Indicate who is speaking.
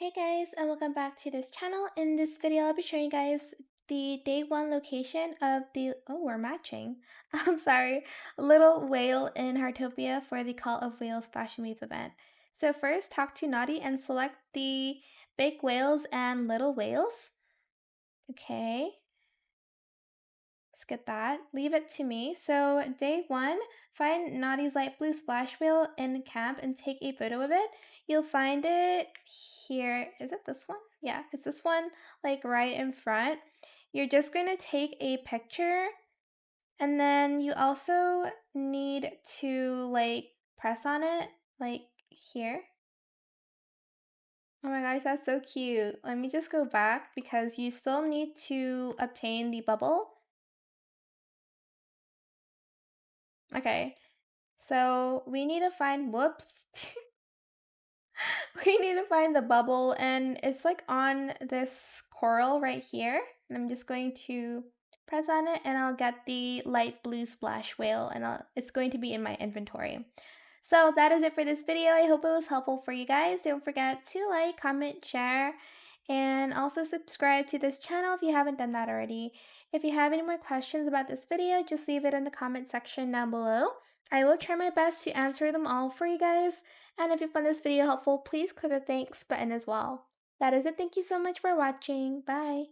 Speaker 1: Hey guys, and welcome back to this channel. In this video, I'll be showing you guys the day one location of the, oh, we're matching. I'm sorry, little whale in Heartopia for the Call of Whales Fashionwave event. So first, talk to Naughty and select the big whales and little whales. Okay, skip that. Leave it to me. So day one, find Naughty's light blue splash whale in camp and take a photo of it. You'll find it here. Is it this one? Yeah, it's this one, like right in front. You're just going to take a picture, and then you also need to like press on it, like here. Oh my gosh, that's so cute. Let me just go back because you still need to obtain the bubble. Okay, so we need to find, whoops. We need to find the bubble, and it's like on this coral right here. And I'm just going to press on it and I'll get the light blue splash whale, and it's going to be in my inventory. So that is it for this video. I hope it was helpful for you guys. Don't forget to like, comment, share, and also subscribe to this channel if you haven't done that already. If you have any more questions about this video, just leave it in the comment section down below. I will try my best to answer them all for you guys. And if you found this video helpful, please click the thanks button as well. That is it. Thank you so much for watching. Bye.